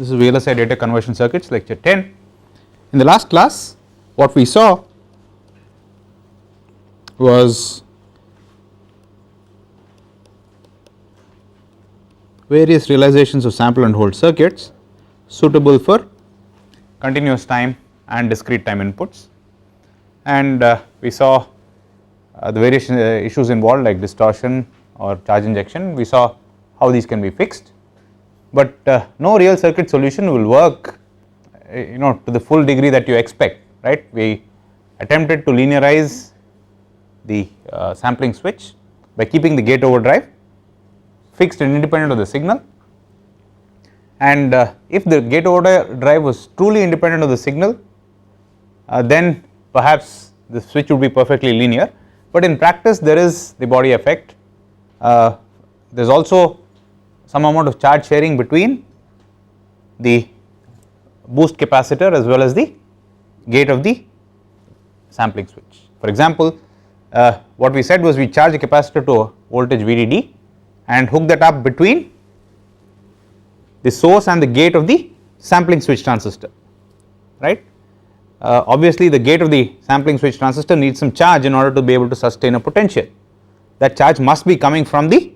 This is VLSI data conversion circuits, lecture 10. In the last class what we saw was various realizations of sample and hold circuits suitable for continuous time and discrete time inputs, and we saw the various issues involved like distortion or charge injection. We saw how these can be fixed, but no real circuit solution will work to the full degree that you expect, right. We attempted to linearize the sampling switch by keeping the gate overdrive fixed and independent of the signal, and if the gate overdrive was truly independent of the signal, then perhaps the switch would be perfectly linear, but in practice there is the body effect. There is also some amount of charge sharing between the boost capacitor as well as the gate of the sampling switch. For example, what we said was we charge a capacitor to a voltage VDD and hook that up between the source and the gate of the sampling switch transistor, right. Obviously the gate of the sampling switch transistor needs some charge in order to be able to sustain a potential. That charge must be coming from the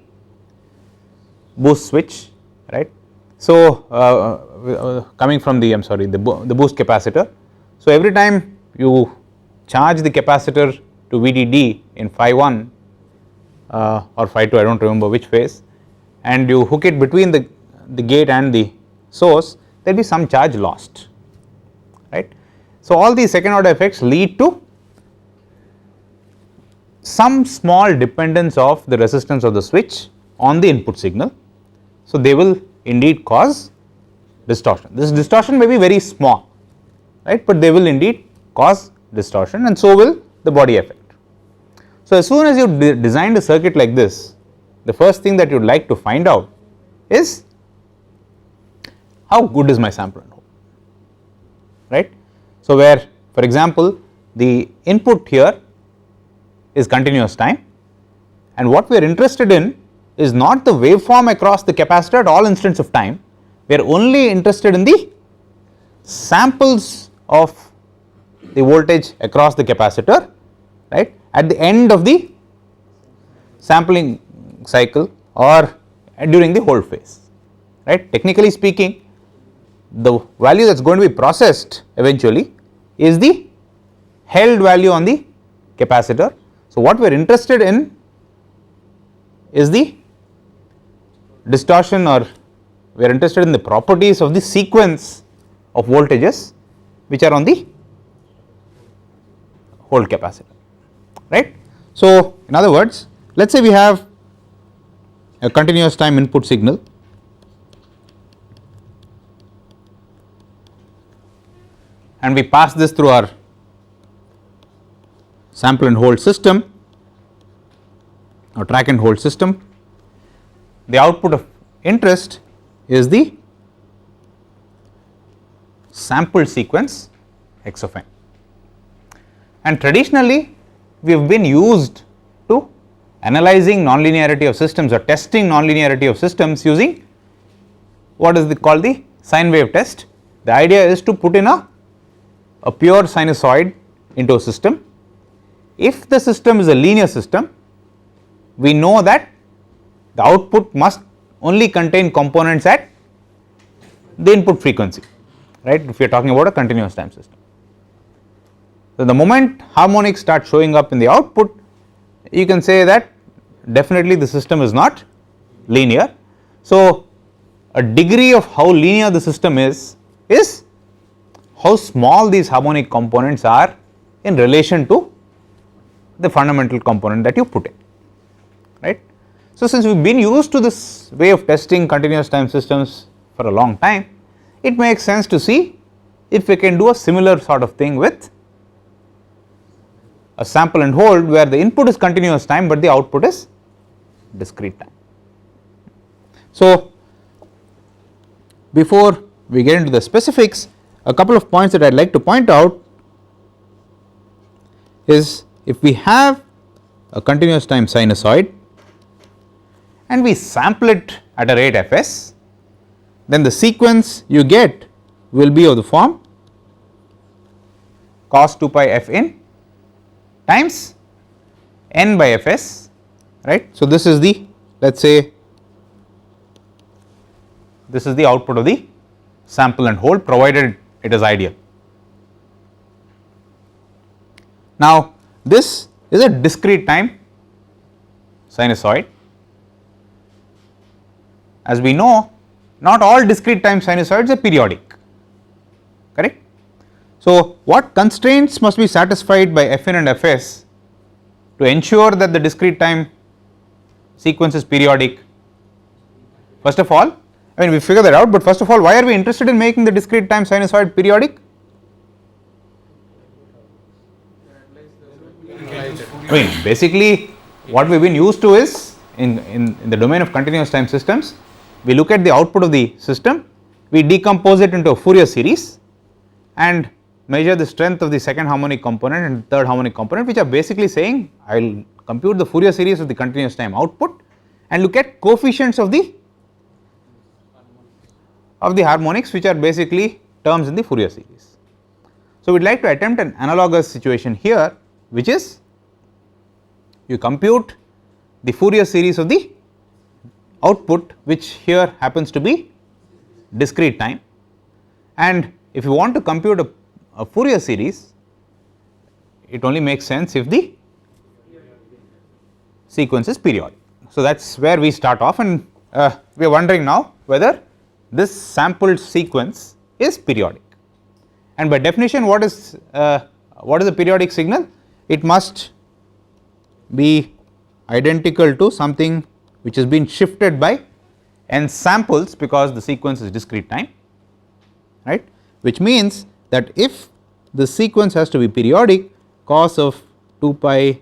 boost switch, right. So coming from the the boost capacitor. So every time you charge the capacitor to VDD in phi 1 or phi 2, I do not remember which phase, and you hook it between the gate and the source, there will be some charge lost, right. So all these second order effects lead to some small dependence of the resistance of the switch on the input signal. So they will indeed cause distortion. This distortion may be very small, right, but they will indeed cause distortion, and so will the body effect. So as soon as you designed a circuit like this, the first thing that you would like to find out is how good is my sample and hold, right. So where, for example, the input here is continuous time, and what we are interested in is not the waveform across the capacitor at all instants of time. We are only interested in the samples of the voltage across the capacitor, right, at the end of the sampling cycle or during the hold phase, right. Technically speaking, the value that is going to be processed eventually is the held value on the capacitor. So what we are interested in is the distortion, or we are interested in the properties of the sequence of voltages which are on the hold capacitor, right. So in other words, let us say we have a continuous time input signal and we pass this through our sample and hold system or track and hold system. The output of interest is the sample sequence x of n, and traditionally we have been used to analyzing nonlinearity of systems or testing nonlinearity of systems using what is called the sine wave test. The idea is to put in a pure sinusoid into a system. If the system is a linear system, we know that the output must only contain components at the input frequency, right, if we are talking about a continuous time system. So the moment harmonics start showing up in the output, you can say that definitely the system is not linear. So a degree of how linear the system is how small these harmonic components are in relation to the fundamental component that you put in, right. So since we have been used to this way of testing continuous time systems for a long time, it makes sense to see if we can do a similar sort of thing with a sample and hold where the input is continuous time but the output is discrete time. So before we get into the specifics, a couple of points that I would like to point out is, if we have a continuous time sinusoid and we sample it at a rate fs, then the sequence you get will be of the form cos 2 pi f in times n by fs, right. So, this is the, let us say, this is the output of the sample and hold, provided it is ideal. Now, this is a discrete time sinusoid. As we know, not all discrete time sinusoids are periodic, correct. So, what constraints must be satisfied by Fn and Fs to ensure that the discrete time sequence is periodic? First of all, I mean, we figure that out, but first of all, why are we interested in making the discrete time sinusoid periodic? I mean, basically what we have been used to is in the domain of continuous time systems, we look at the output of the system, we decompose it into a Fourier series and measure the strength of the second harmonic component and third harmonic component, which are basically saying I will compute the Fourier series of the continuous time output and look at coefficients of the harmonics, which are basically terms in the Fourier series. So, we would like to attempt an analogous situation here, which is you compute the Fourier series of the output, which here happens to be discrete time, and if you want to compute a Fourier series, it only makes sense if the sequence is periodic. So, that is where we start off, and we are wondering now whether this sampled sequence is periodic, and by definition what is a periodic signal? It must be identical to something which has been shifted by n samples, because the sequence is discrete time, right, which means that if the sequence has to be periodic, cos of 2 pi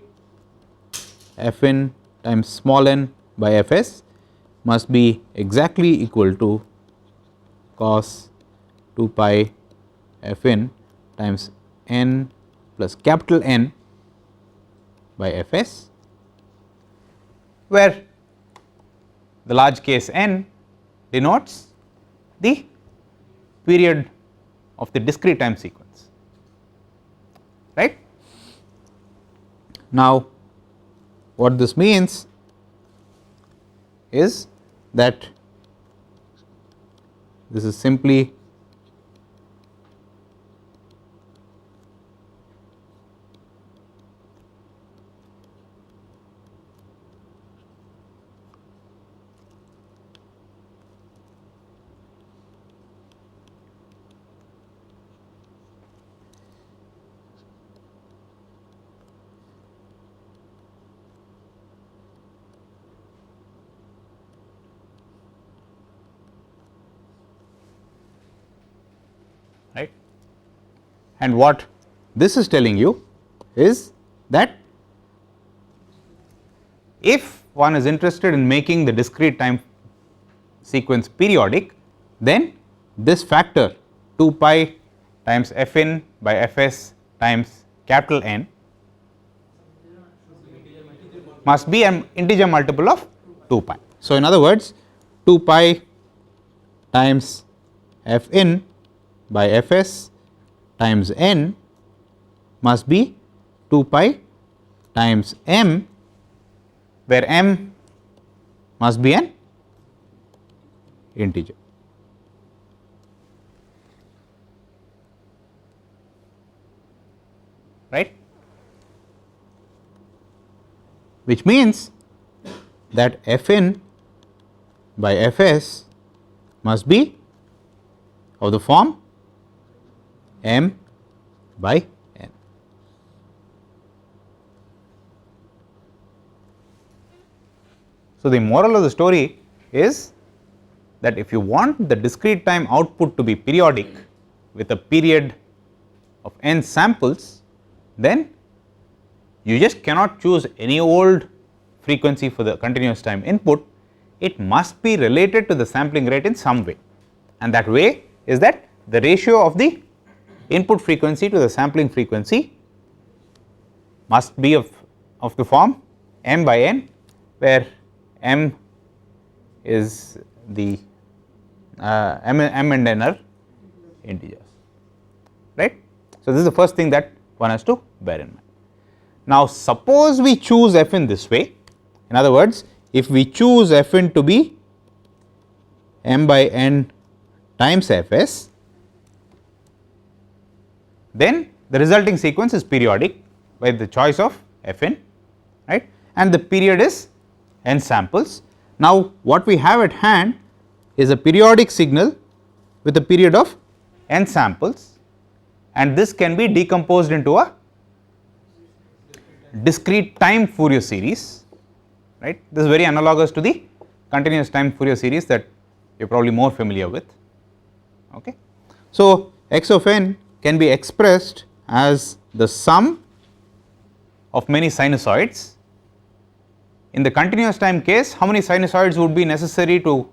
f n times small n by f s must be exactly equal to cos 2 pi f n times n plus capital N by f s, where the large case n denotes the period of the discrete time sequence, right. Now, what this means is that this is simply right, and what this is telling you is that if one is interested in making the discrete time sequence periodic, then this factor 2 pi times f n by f s times capital N must be an integer multiple of 2 pi. So, in other words, 2 pi times f n by f s times n must be 2 pi times m, where m must be an integer, right, which means that f n by f s must be of the form m by n. So, the moral of the story is that if you want the discrete time output to be periodic with a period of n samples, then you just cannot choose any old frequency for the continuous time input. It must be related to the sampling rate in some way, and that way is that the ratio of the input frequency to the sampling frequency must be of the form m by n, where m is the m and n are integers, right. So, this is the first thing that one has to bear in mind. Now, suppose we choose Fn this way, in other words, if we choose Fn to be m by n times Fs, then the resulting sequence is periodic by the choice of Fn, right, and the period is n samples. Now, what we have at hand is a periodic signal with a period of n samples, and this can be decomposed into a discrete time Fourier series, right. This is very analogous to the continuous time Fourier series that you are probably more familiar with. Okay. So, x of n can be expressed as the sum of many sinusoids. In the continuous time case, how many sinusoids would be necessary to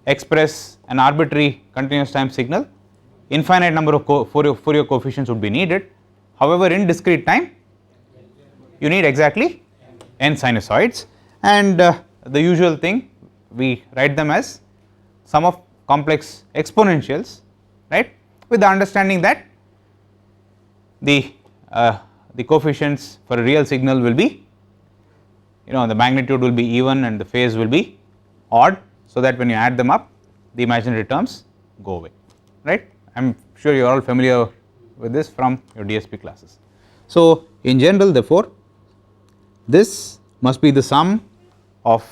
express an arbitrary continuous time signal? Infinite number of Fourier coefficients would be needed. However, in discrete time you need exactly n sinusoids, and the usual thing we write them as sum of complex exponentials, right, with the understanding that the coefficients for a real signal will be, the magnitude will be even and the phase will be odd, so that when you add them up the imaginary terms go away, right. I am sure you are all familiar with this from your DSP classes. So, in general, therefore, this must be the sum of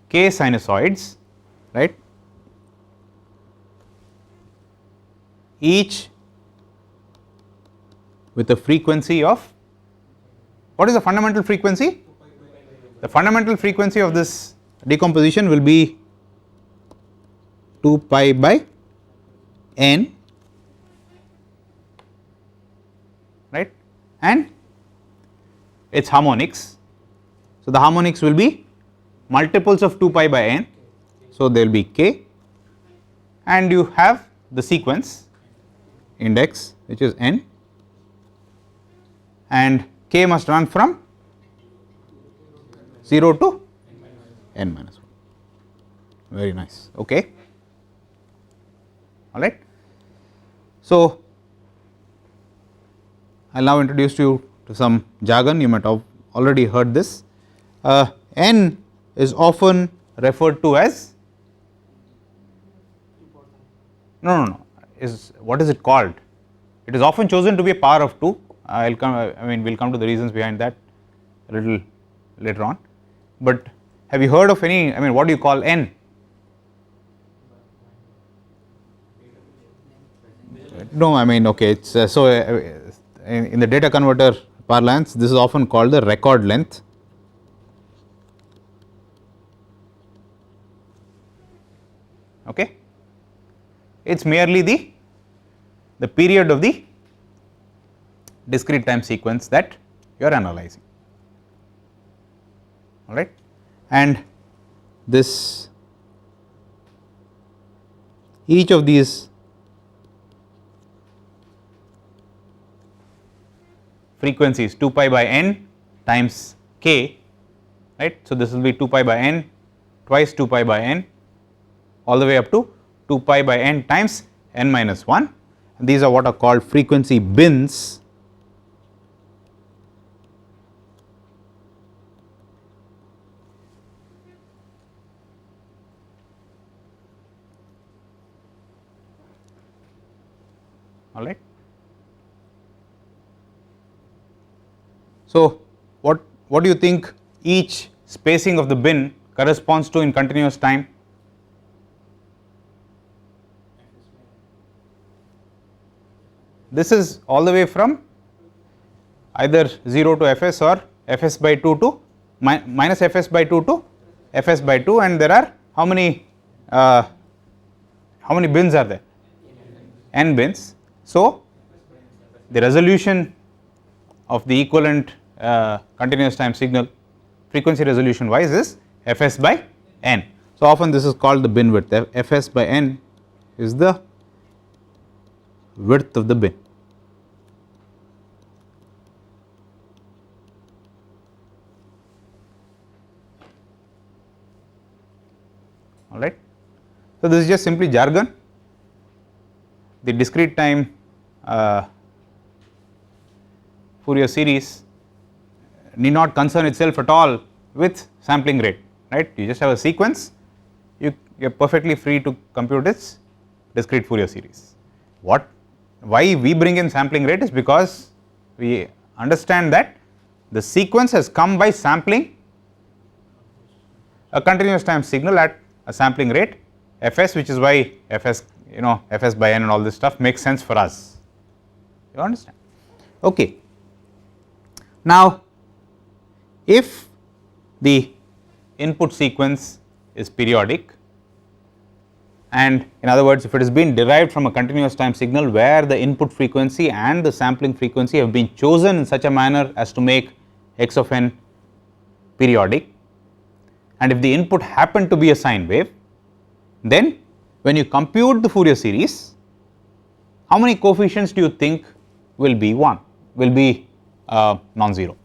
k sinusoids, right, each with a frequency of, what is the fundamental frequency? The fundamental frequency of this decomposition will be 2 pi by n, right, and its harmonics. So, the harmonics will be multiples of 2 pi by n. So, there will be k, and you have the sequence index which is n, and k must run from 0 to n minus 1, very nice. Okay. All right. So, I will now introduce you to some jargon. You might have already heard this. N is often referred to as, no, is what is it called? It is often chosen to be a power of 2. I mean we will come to the reasons behind that a little later on, but have you heard of any, I mean what do you call n? No, I mean okay, it's so in the data converter parlance this is often called the record length. Okay. It is merely the period of the discrete time sequence that you are analyzing, all right, and this, each of these frequencies 2 pi by n times k, right. So, this will be 2 pi by n twice 2 pi by n all the way up to 2 pi by n times n minus 1, and these are what are called frequency bins. All right. So, what do you think each spacing of the bin corresponds to in continuous time? This is all the way from either 0 to Fs or Fs by 2 to minus Fs by 2 to Fs by 2, and there are how many bins are there? N bins. So, the resolution of the equivalent continuous time signal frequency resolution wise is Fs by n. So, often this is called the bin width. Fs by n is the width of the bin. All right. So, this is just simply jargon. The discrete time Fourier series need not concern itself at all with sampling rate, right. You just have a sequence, you are perfectly free to compute its discrete Fourier series. Why we bring in sampling rate is because we understand that the sequence has come by sampling a continuous time signal at a sampling rate Fs, which is why Fs, Fs by n and all this stuff makes sense for us, you understand. Okay. Now, if the input sequence is periodic, and in other words, if it has been derived from a continuous time signal where the input frequency and the sampling frequency have been chosen in such a manner as to make x of n periodic, and if the input happen to be a sine wave, then when you compute the Fourier series, how many coefficients do you think will be non-zero?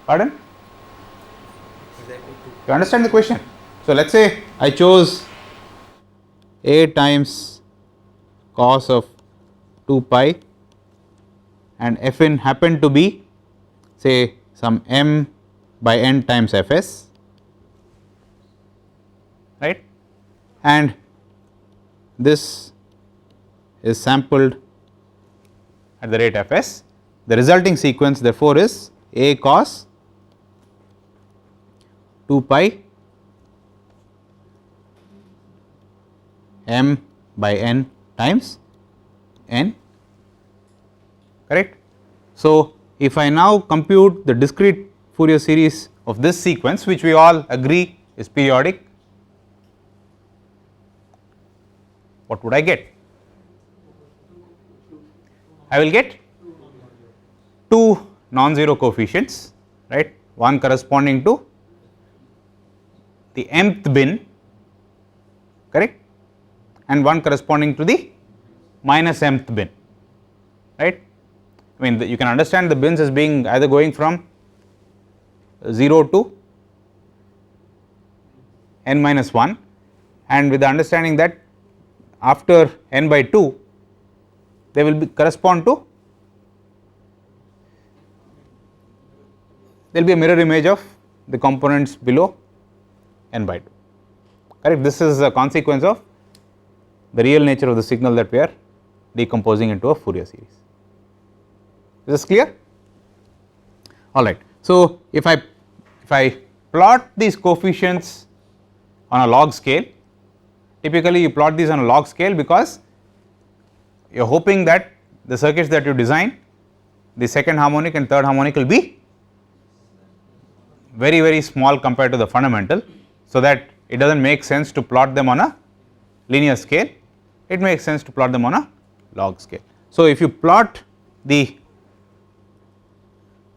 Pardon? You understand the question? So, let us say I chose a times cos of 2 pi and Fn happened to be say some m by n times Fs, right, and this is sampled at the rate Fs. The resulting sequence therefore is a cos 2 pi m by n times n, correct. So, if I now compute the discrete Fourier series of this sequence, which we all agree is periodic, what would I get? I will get 2 non-zero coefficients, right, one corresponding to the mth bin, correct, and one corresponding to the minus mth bin, right. I mean, you can understand the bins as being either going from 0 to n minus 1, and with the understanding that after n by 2 they will correspond to, there will be a mirror image of the components below n by 2, correct. This is a consequence of the real nature of the signal that we are decomposing into a Fourier series. Is this clear? All right. So, if I plot these coefficients on a log scale, typically you plot these on a log scale because you are hoping that the circuits that you design, the second harmonic and third harmonic will be very small compared to the fundamental, so that it does not make sense to plot them on a linear scale, it makes sense to plot them on a log scale. So, if you plot the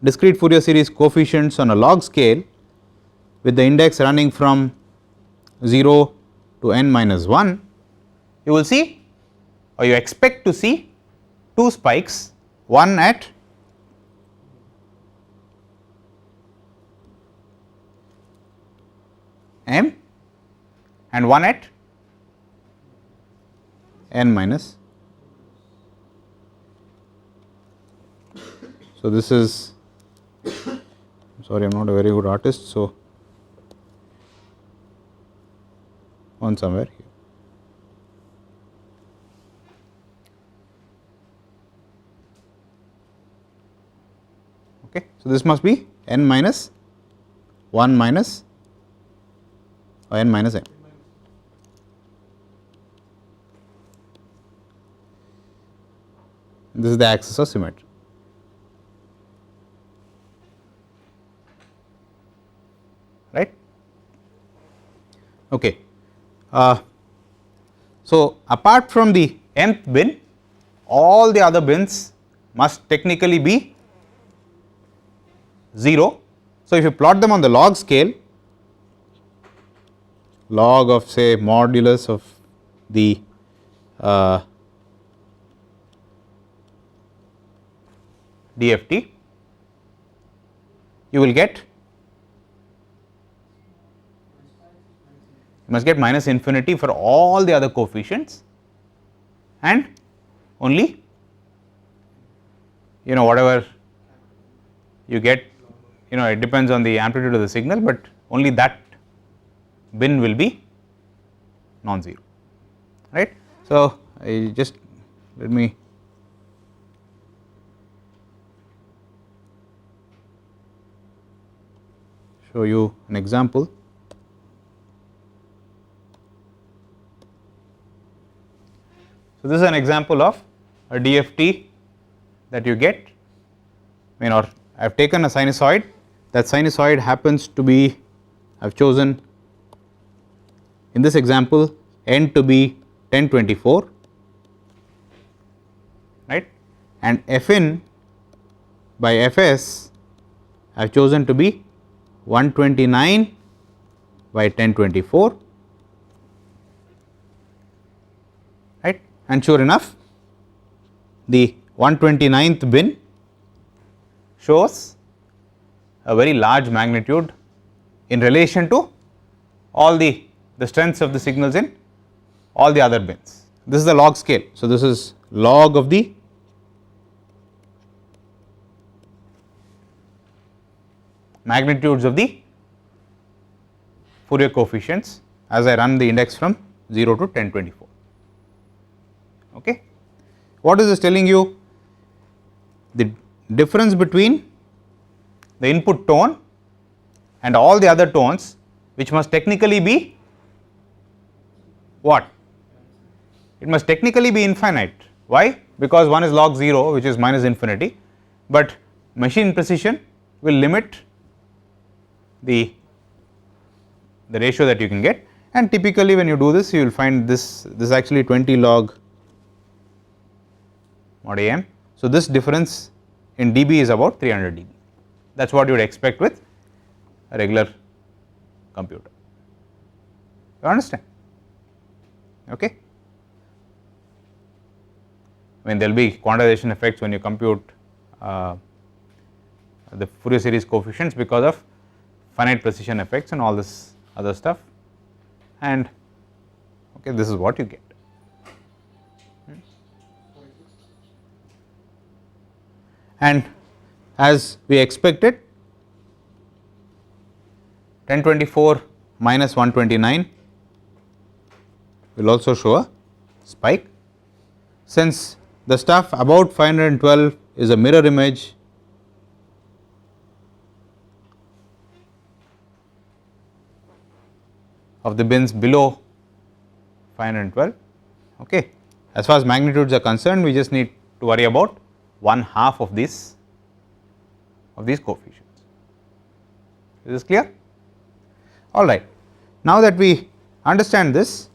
discrete Fourier series coefficients on a log scale with the index running from 0 to n minus 1, you will see, or you expect to see, 2 spikes, one at m and one at n minus. So, this is, sorry, I am not a very good artist, so on somewhere here. Okay. So, this must be n minus 1 minus or n minus m. This is the axis of symmetry. Right. Okay. So, apart from the mth bin, all the other bins must technically be 0. So, if you plot them on the log scale, log of say modulus of the DFT, you will get, you must get minus infinity for all the other coefficients, and only whatever you get, it depends on the amplitude of the signal, but only that bin will be non-zero, right. So, I just let me show you an example. So, this is an example of a DFT that you get, or I have taken a sinusoid, that sinusoid happens to be, I have chosen in this example n to be 1024, right, and Fn by Fs I have chosen to be 129 by 1024, right, and sure enough the 129th bin shows a very large magnitude in relation to all the strengths of the signals in all the other bins. This is the log scale. So, this is log of the magnitudes of the Fourier coefficients as I run the index from 0 to 1024. Okay. What is this telling you? The difference between the input tone and all the other tones, which must technically be what? It must technically be infinite. Why? Because one is log 0, which is minus infinity, but machine precision will limit the ratio that you can get, and typically when you do this, you will find this is actually 20 log mod am. So, this difference in dB is about 300 dB. That is what you would expect with a regular computer. You understand? Okay. I mean, there will be quantization effects when you compute the Fourier series coefficients because of finite precision effects and all this other stuff, and okay, this is what you get. And as we expected, 1024 minus 129 will also show a spike. Since the stuff about 512 is a mirror image of the bins below 512, okay. As far as magnitudes are concerned, we just need to worry about 1/2 of these coefficients. Is this clear? All right. Now that we understand this,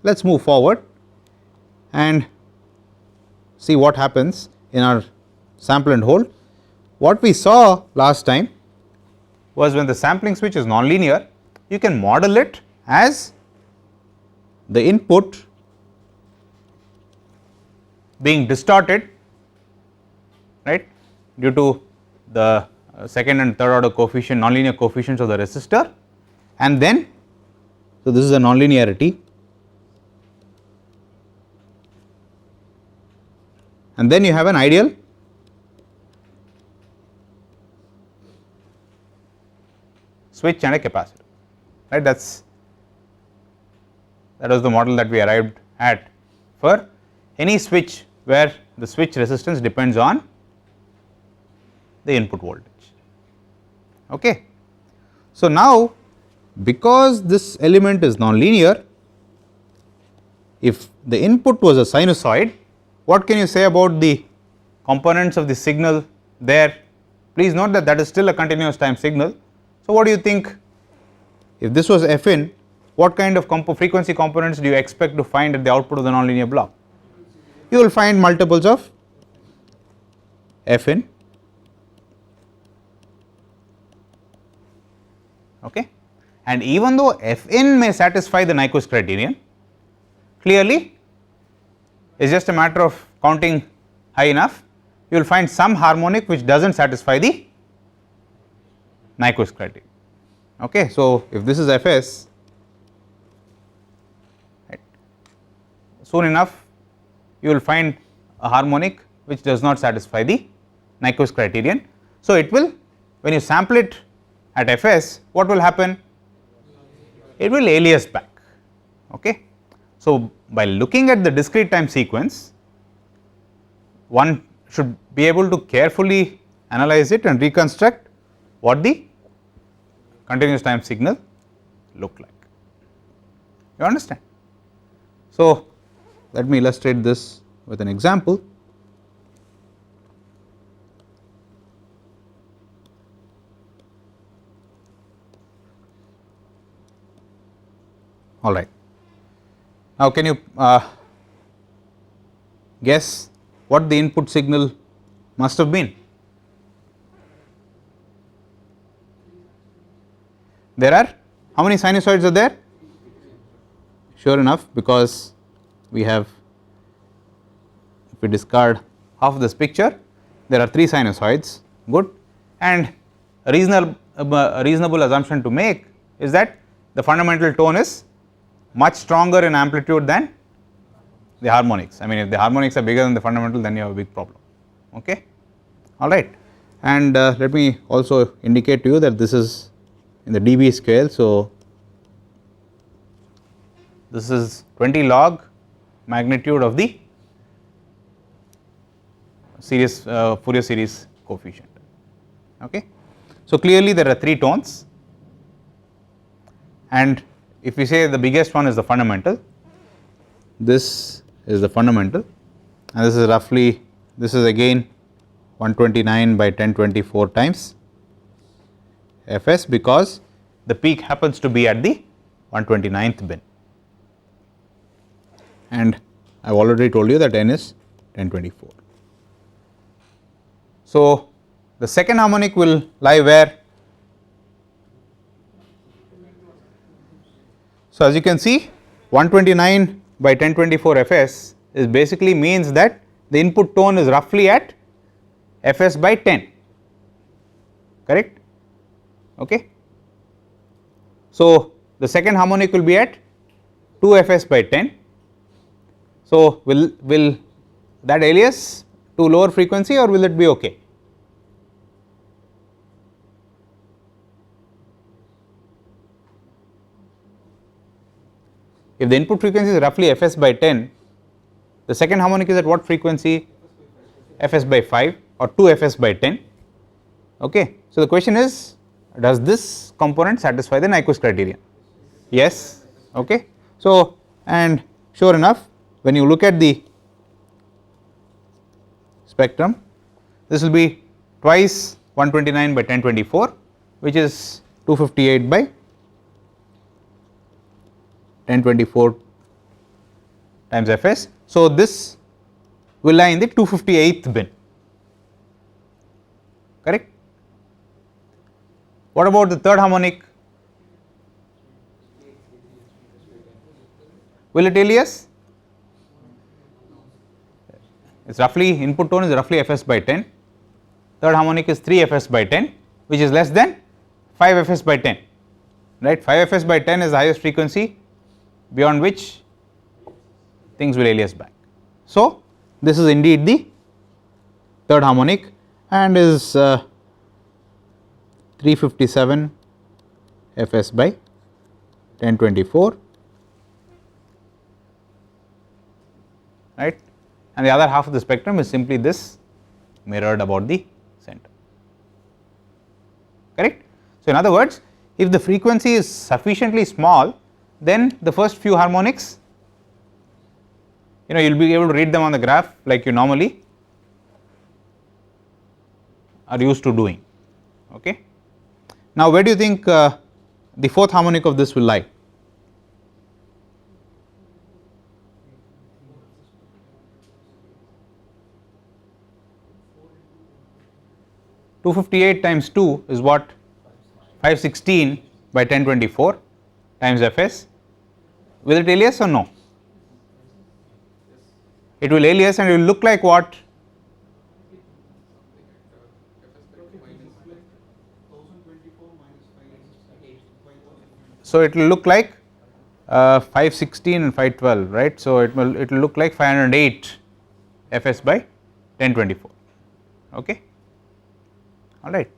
let us move forward and see what happens in our sample and hold. What we saw last time was when the sampling switch is nonlinear, you can model it as the input being distorted, right, due to the second and third order coefficient, nonlinear coefficients of the resistor, and then, so this is a nonlinearity, and then you have an ideal switch and a capacitor, right. That was the model that we arrived at for any switch where the switch resistance depends on the input voltage. Okay. So, now because this element is nonlinear, if the input was a sinusoid, what can you say about the components of the signal there? Please note that that is still a continuous time signal. So, what do you think if this was Fn, what kind of frequency components do you expect to find at the output of the nonlinear block? You will find multiples of Fn, okay, and even though Fn may satisfy the Nyquist criterion, clearly it is just a matter of counting high enough, you will find some harmonic which does not satisfy the Nyquist criterion. Okay. So, if this is Fs, right, soon enough you will find a harmonic which does not satisfy the Nyquist criterion. So, it will, when you sample it at Fs, what will happen? It will alias back. Okay. So, by looking at the discrete time sequence, one should be able to carefully analyze it and reconstruct what the continuous time signal look like. You understand? So, let me illustrate this with an example. All right. Now, can you guess what the input signal must have been? There are how many sinusoids are there? Sure enough, because we have, if we discard half of this picture, there are 3 sinusoids, good, and a reasonable assumption to make is that the fundamental tone is much stronger in amplitude than the harmonics. I mean, if the harmonics are bigger than the fundamental, then you have a big problem. Okay. All right. And let me also indicate to you that this is in the dB scale. So, this is 20 log magnitude of the series Fourier series coefficient. Okay. So, clearly there are 3 tones, and if we say the biggest one is the fundamental, this is the fundamental, and this is roughly, this is again 129 by 1024 times Fs, because the peak happens to be at the 129th bin, and I have already told you that n is 1024. So, the second harmonic will lie where? So, as you can see, 129 by 1024 Fs is basically means that the input tone is roughly at Fs by 10, correct. Okay. So, the second harmonic will be at 2 Fs by 10. So, will that alias to lower frequency, or will it be okay? If the input frequency is roughly Fs by 10, the second harmonic is at what frequency? Fs by 5 or 2 Fs by 10. Okay. So, the question is, does this component satisfy the Nyquist criterion? Yes. Okay. So, and sure enough, when you look at the spectrum, this will be twice 129 by 1024, which is 258 by 1024 times Fs. So, this will lie in the 258th bin, correct. What about the third harmonic? Will it alias? It is roughly, input tone is roughly Fs by 10, third harmonic is 3 Fs by 10, which is less than 5 Fs by 10, right. 5 Fs by 10 is the highest frequency beyond which things will alias back. So, this is indeed the third harmonic and is 357 Fs by 1024, right, and the other half of the spectrum is simply this mirrored about the center, correct. So, in other words, if the frequency is sufficiently small, then the first few harmonics, you will be able to read them on the graph like you normally are used to doing. Okay. Now, where do you think the fourth harmonic of this will lie? Two 58 times 2 is what? 516 by 1024 times Fs. Will it alias or no? It will alias and it will look like what? so it will look like 516 and 512, right. So it will look like 508 Fs by 1024, okay, all right.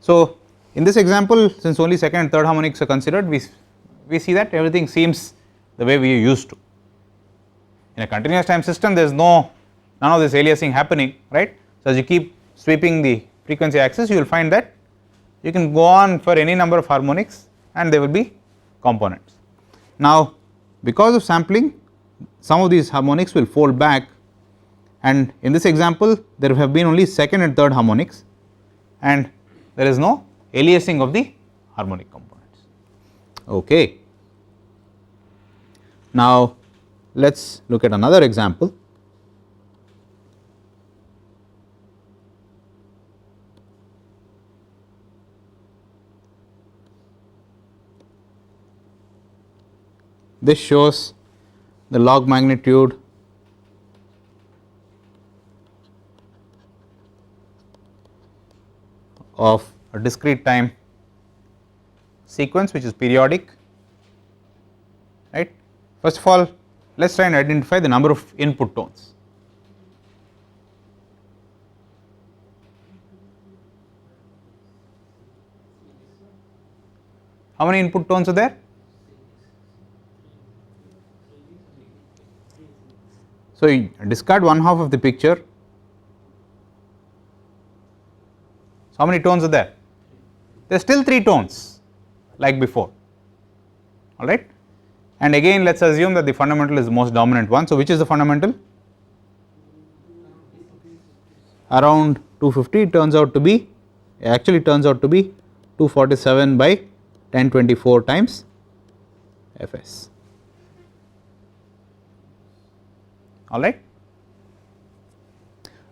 So in this example, since only second and third harmonics are considered, we see that everything seems the way we are used to. In a continuous time system, there is none of this aliasing happening, right. So as you keep sweeping the frequency axis, you will find that you can go on for any number of harmonics and there will be components. Now because of sampling, some of these harmonics will fold back, and in this example there have been only second and third harmonics and there is no aliasing of the harmonic components, okay. Now let us look at another example. This shows the log magnitude of a discrete time sequence which is periodic, right. First of all, let us try and identify the number of input tones. How many input tones are there? So you discard one half of the picture. So how many tones are there? There are still 3 tones like before, all right. And again let us assume that the fundamental is the most dominant one. So which is the fundamental? Around 250, it turns out to be, actually turns out to be 247 by 1024 times Fs, all right.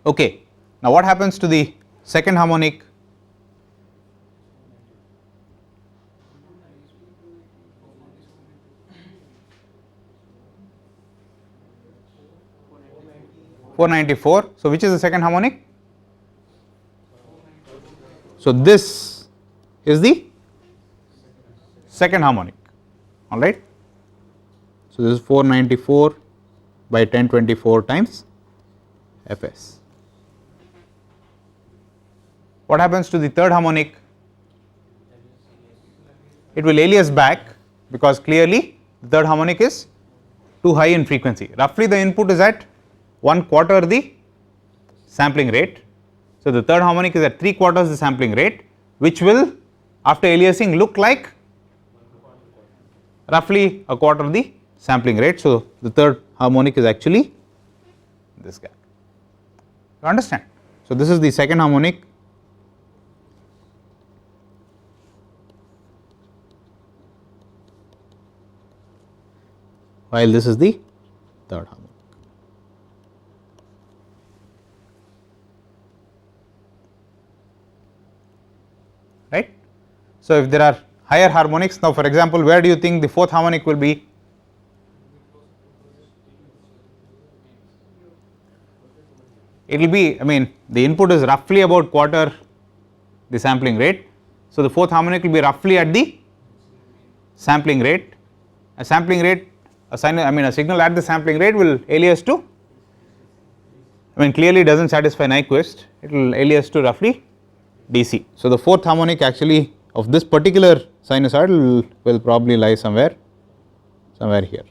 Okay. Now what happens to the second harmonic? (494). So which is the second harmonic? So this is the second harmonic, all right. So this is 494 by 1024 times Fs. What happens to the third harmonic? It will alias back because clearly the third harmonic is too high in frequency. Roughly the input is at 1/4 the sampling rate. So the third harmonic is at 3/4 the sampling rate, which will after aliasing look like roughly 1/4 the sampling rate. So the third harmonic is actually this guy, you understand. So this is the second harmonic, while this is the third harmonic. Right. So if there are higher harmonics, now for example where do you think the fourth harmonic will be? It will be, I mean the input is roughly about quarter the sampling rate. So the fourth harmonic will be roughly at the sampling rate. A sampling rate, a signal at the sampling rate will alias to, I mean clearly does not satisfy Nyquist, it will alias to roughly DC. So the fourth harmonic actually of this particular sinusoid will probably lie somewhere here,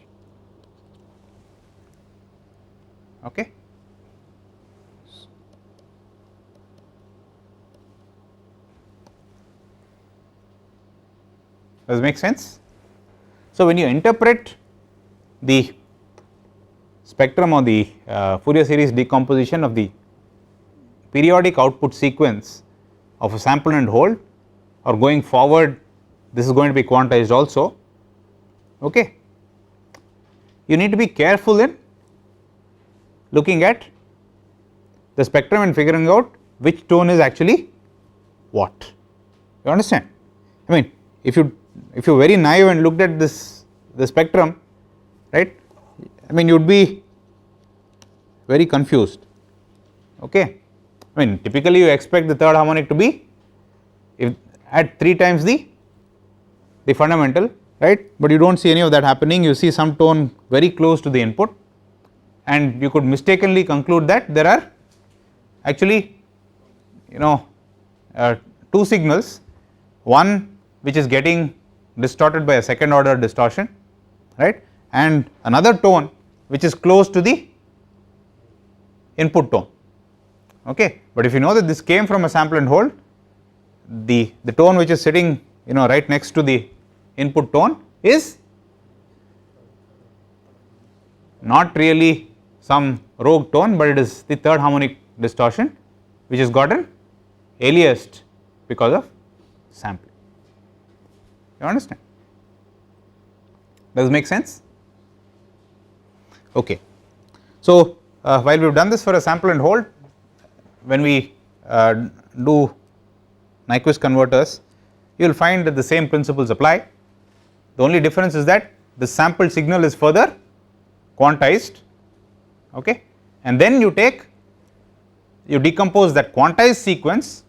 okay. Does it make sense? So when you interpret the spectrum or the Fourier series decomposition of the periodic output sequence of a sample and hold, or going forward this is going to be quantized also, okay, you need to be careful in looking at the spectrum and figuring out which tone is actually what, you understand. I mean if you are very naive and looked at the spectrum, right, I mean you would be very confused, okay. I mean typically you expect the third harmonic to be if at 3 times the fundamental, right, but you do not see any of that happening. You see some tone very close to the input, and you could mistakenly conclude that there are actually two signals, one which is getting distorted by a second order distortion, right, and another tone which is close to the input tone. Okay. But if you know that this came from a sample and hold, the tone which is sitting right next to the input tone is not really some rogue tone, but it is the third harmonic distortion which is gotten aliased because of sampling. You understand? Does it make sense? Okay. So, while we have done this for a sample and hold, when we do Nyquist converters, you will find that the same principles apply. The only difference is that the sampled signal is further quantized, okay, and then you decompose that quantized sequence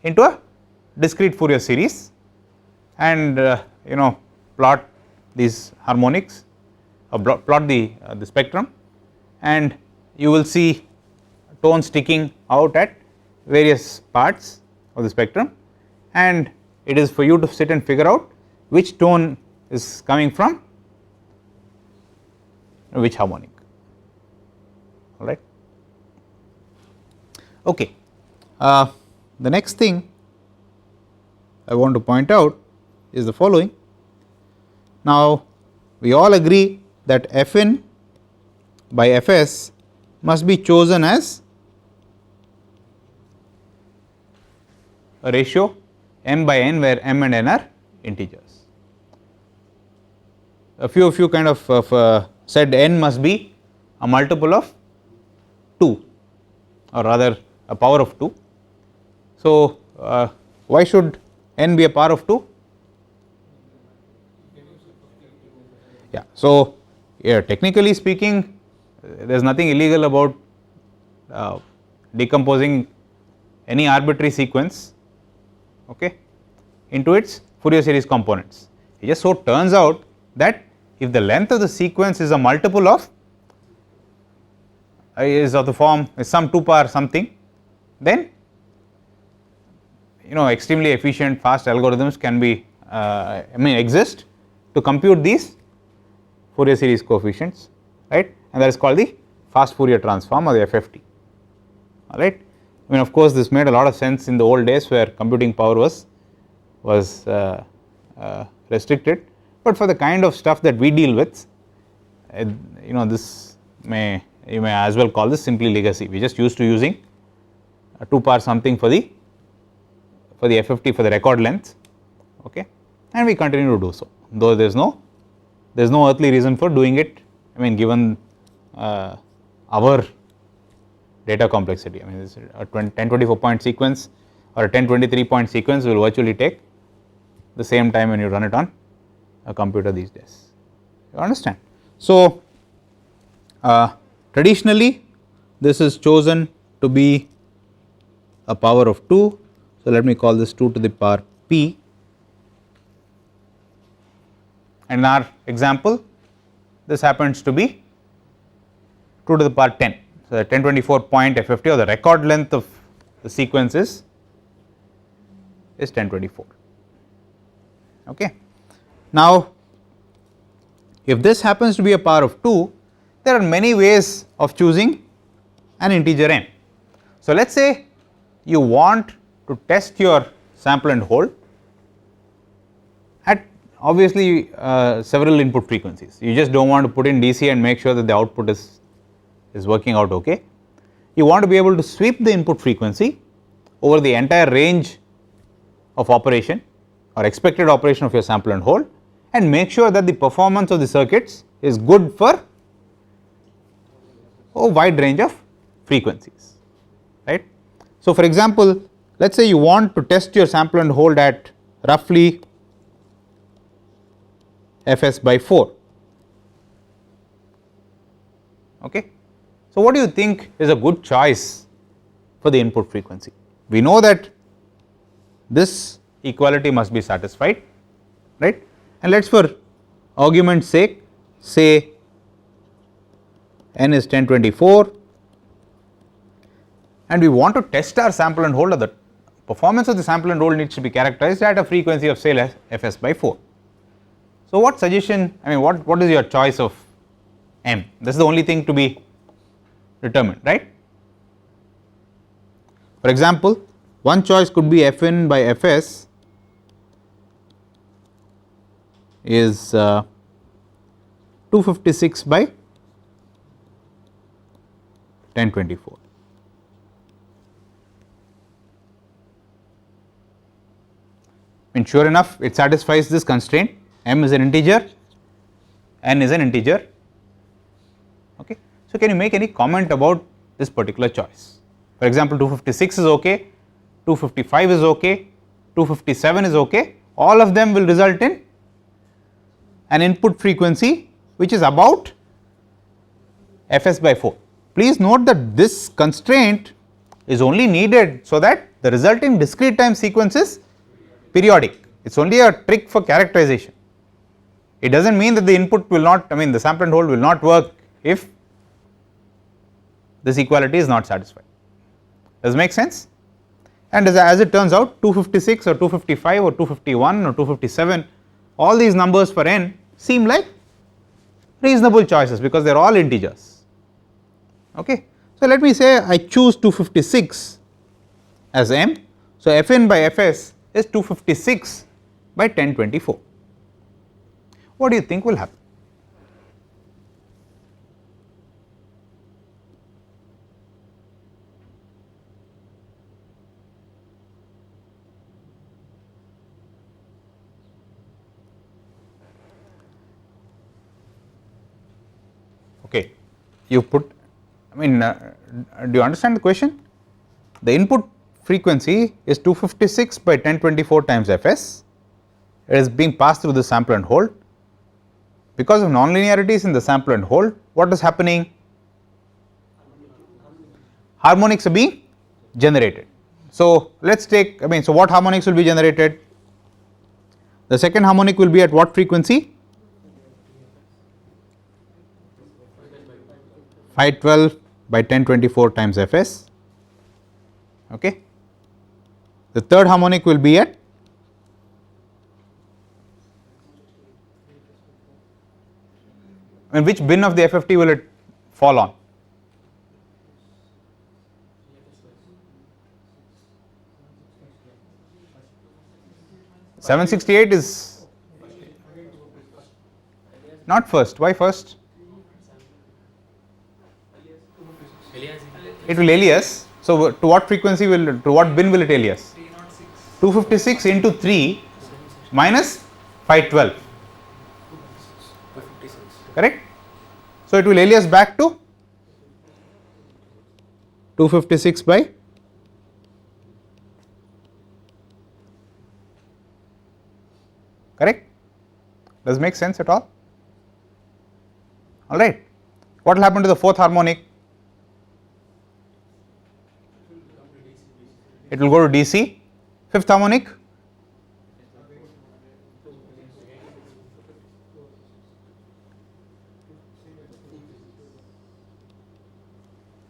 into a discrete Fourier series and plot these harmonics, plot the spectrum, and you will see tone sticking out at various parts of the spectrum, and it is for you to sit and figure out which tone is coming from which harmonic, alright. Okay. The next thing I want to point out is the following. Now, we all agree that Fn by Fs must be chosen as a ratio m by n, where m and n are integers. A few of you kind of said n must be a multiple of 2, or rather a power of 2. So, why should n be a power of 2? Yeah. So, yeah, technically speaking, there is nothing illegal about decomposing any arbitrary sequence, okay, into its Fourier series components. It just so turns out that if the length of the sequence is a multiple of is of the form is some 2 power something, then extremely efficient fast algorithms can be exist to compute these Fourier series coefficients, right, and that is called the fast Fourier transform, or the FFT, alright. Of course, this made a lot of sense in the old days where computing power was restricted, but for the kind of stuff that we deal with, this you may as well call this simply legacy. We just used to using a 2 power something for the FFT for the record length, okay, and we continue to do so, though there is no earthly reason for doing it. Given our data complexity, this a 1024 point sequence or a 1023 point sequence will virtually take the same time when you run it on a computer these days. You understand? So, traditionally this is chosen to be a power of 2. So, let me call this 2 to the power p, and in our example this happens to be 2 to the power 10. So, the 1024 point FFT, or the record length of the sequence is 1024. Okay. Now, if this happens to be a power of 2, there are many ways of choosing an integer n. So, let us say you want to test your sample and hold at obviously several input frequencies. You just do not want to put in DC and make sure that the output is working out okay. You want to be able to sweep the input frequency over the entire range of operation or expected operation of your sample and hold, and make sure that the performance of the circuits is good for a wide range of frequencies, right. So, for example, let us say you want to test your sample and hold at roughly Fs by 4, okay. So, what do you think is a good choice for the input frequency? We know that this equality must be satisfied, right, and let us for argument's sake say n is 1024 and we want to test our sample and hold, or the performance of the sample and hold needs to be characterized at a frequency of say fs by 4. So what suggestion, I mean what is your choice of m? This is the only thing to be determined, right? For example, one choice could be Fn by Fs is 256 by 1024. And sure enough it satisfies this constraint, m is an integer, n is an integer. Okay. So, can you make any comment about this particular choice? For example, 256 is okay, 255 is okay, 257 is okay, all of them will result in an input frequency which is about fs by 4. Please note that this constraint is only needed so that the resulting discrete time sequence is periodic. It is only a trick for characterization. It does not mean that the input will not, I mean the sample and hold will not work if this equality is not satisfied. Does it make sense? And as it turns out 256 or 255 or 251 or 257, all these numbers for n seem like reasonable choices because they are all integers. Okay. So, let me say I choose 256 as m. So, Fn by Fs is 256 by 1024. What do you think will happen? Okay, you put, I mean do you understand the question? The input frequency is 256 by 1024 times Fs, it is being passed through the sample and hold. Because of nonlinearities in the sample and hold, what is happening? Harmonics are being generated. So, let us take, I mean, so what harmonics will be generated? The second harmonic will be at what frequency? 512 by 1024 times Fs. Okay. The third harmonic will be at which bin of the FFT will it fall on? $768 is not first. Why first? It will alias. So, to what frequency will, to what bin will it alias? 256 into 3 minus 512. Correct? So, it will alias back to 256 by correct? Does it make sense at all? Alright. What will happen to the fourth harmonic? It will go to DC. Fifth harmonic?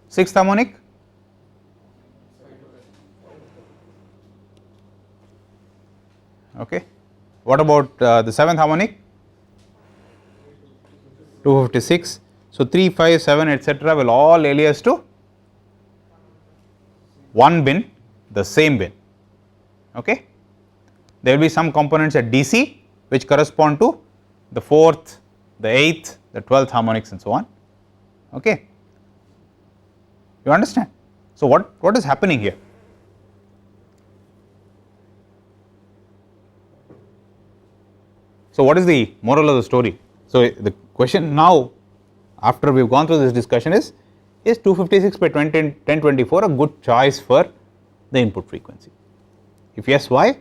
Sixth harmonic? Okay. What about the seventh harmonic? 256. So, 3, 5, 7 etc. will all alias to one bin, the same bin. Okay. There will be some components at DC which correspond to the 4th, the 8th, the 12th harmonics and so on. Okay. You understand? So, what is happening here? So, what is the moral of the story? So, the question now after we have gone through this discussion is 256 by 1024 a good choice for the input frequency? If yes, why?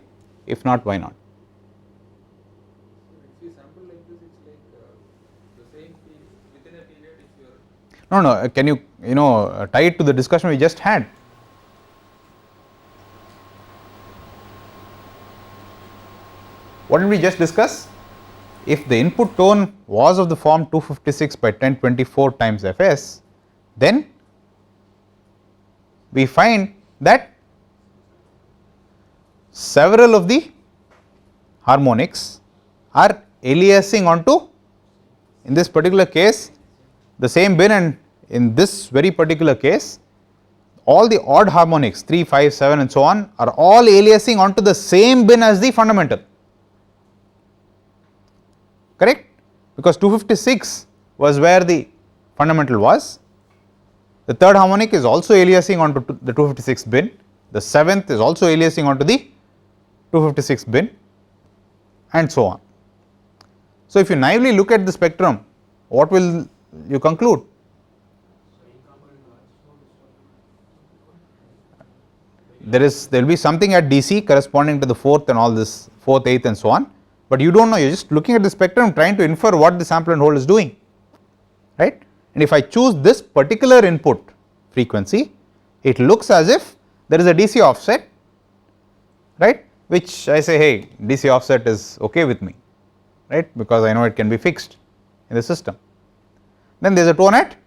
If not, why not? If you sample like this, it's like the same within a period if you are. No, can you tie it to the discussion we just had? What did we just discuss? if the input tone was of the form 256 by 1024 times Fs, then we find that several of the harmonics are aliasing onto, in this particular case, the same bin, and in this very particular case all the odd harmonics 3, 5, 7 and so on are all aliasing onto the same bin as the fundamental, correct, because 256 was where the fundamental was, the third harmonic is also aliasing onto the 256 bin, the seventh is also aliasing onto the 256 bin and so on. So, if you naively look at the spectrum, what will you conclude? There will be something at DC corresponding to the fourth and all this, fourth, eighth and so on, but you do not know, you are just looking at the spectrum trying to infer what the sample and hold is doing, right. And if I choose this particular input frequency, it looks as if there is a DC offset, right, which I say, hey, DC offset is okay with me, right, because I know it can be fixed in the system. Then there is a tone at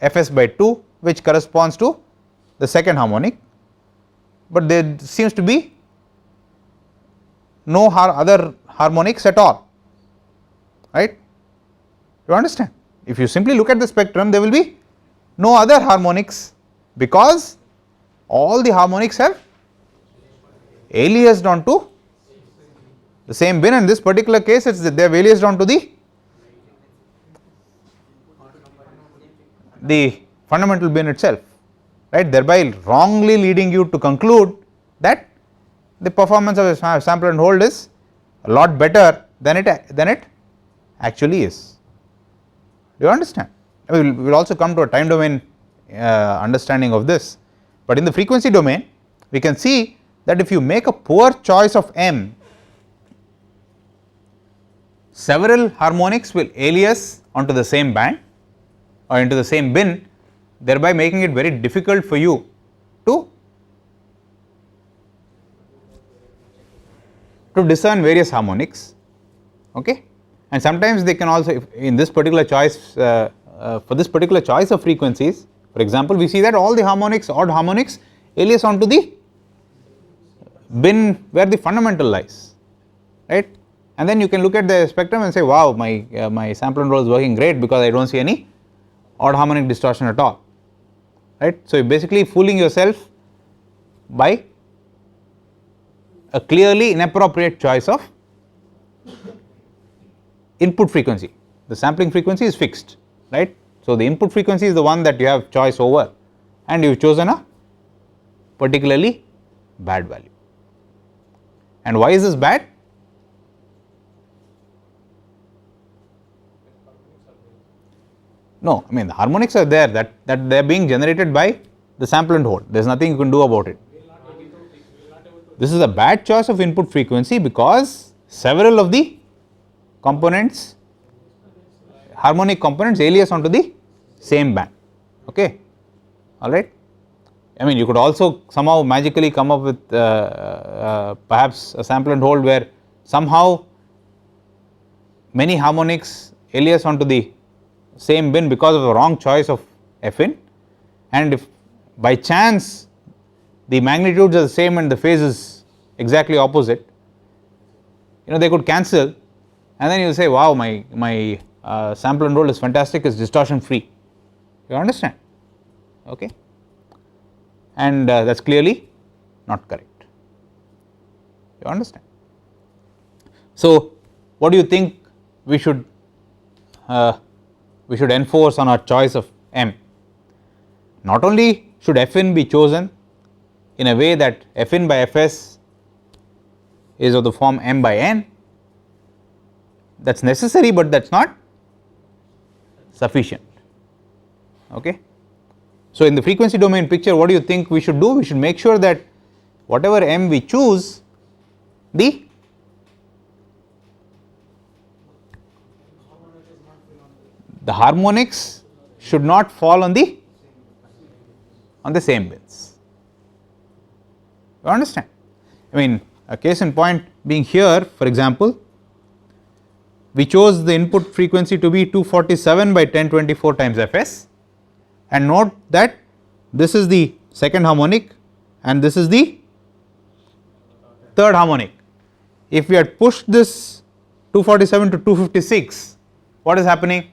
Fs by 2 which corresponds to the second harmonic, but there seems to be no other harmonics at all, right. You understand? If you simply look at the spectrum, there will be no other harmonics because all the harmonics have aliased onto the same bin, and in this particular case it is they have aliased onto the fundamental bin itself, right, thereby wrongly leading you to conclude that the performance of a sample and hold is a lot better than it actually is. Do you understand? We will also come to a time domain understanding of this, but in the frequency domain we can see that if you make a poor choice of M, several harmonics will alias onto the same band or into the same bin, thereby making it very difficult for you to discern various harmonics, okay. And sometimes they can also, if in this particular choice, for this particular choice of frequencies, for example, we see that all the harmonics, odd harmonics, alias onto the bin where the fundamental lies, right. And then you can look at the spectrum and say, wow, my sample and hold is working great because I do not see any odd harmonic distortion at all, right. So, you are basically fooling yourself by a clearly inappropriate choice of input frequency. The sampling frequency is fixed, right. So, the input frequency is the one that you have choice over, and you have chosen a particularly bad value. And why is this bad? No, I mean the harmonics are there, that they are being generated by the sample and hold, there is nothing you can do about it. This is a bad choice of input frequency because several of the components, harmonic components, alias onto the same band, okay, alright. I mean you could also somehow magically come up with perhaps a sample and hold where somehow many harmonics alias onto the same bin because of the wrong choice of Fin, and if by chance the magnitudes are the same and the phase is exactly opposite, they could cancel, and then you say, wow, my sample and hold is fantastic, it's distortion free, you understand, okay, and that is clearly not correct, you understand. So, what do you think we should enforce on our choice of M? Not only should Fin be chosen in a way that Fin by Fs is of the form M by N, that is necessary, but that is not sufficient, okay. So, in the frequency domain picture, what do you think we should do? We should make sure that whatever M we choose, the harmonics should not fall on the same bins, you understand. I mean a case in point being here, for example, we chose the input frequency to be 247 by 1024 times Fs, and note that this is the second harmonic and this is the third harmonic. If we had pushed this 247 to 256, what is happening?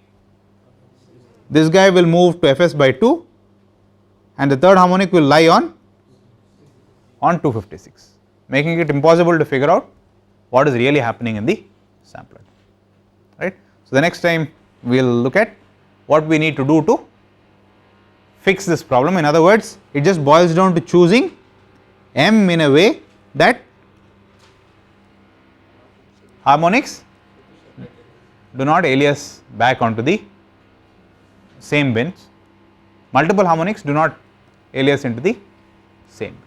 This guy will move to Fs by 2 and the third harmonic will lie on 256, making it impossible to figure out what is really happening in the sampler, right. So, the next time we will look at what we need to do to fix this problem. In other words, it just boils down to choosing M in a way that harmonics do not alias back onto the same bins, multiple harmonics do not alias into the same bin.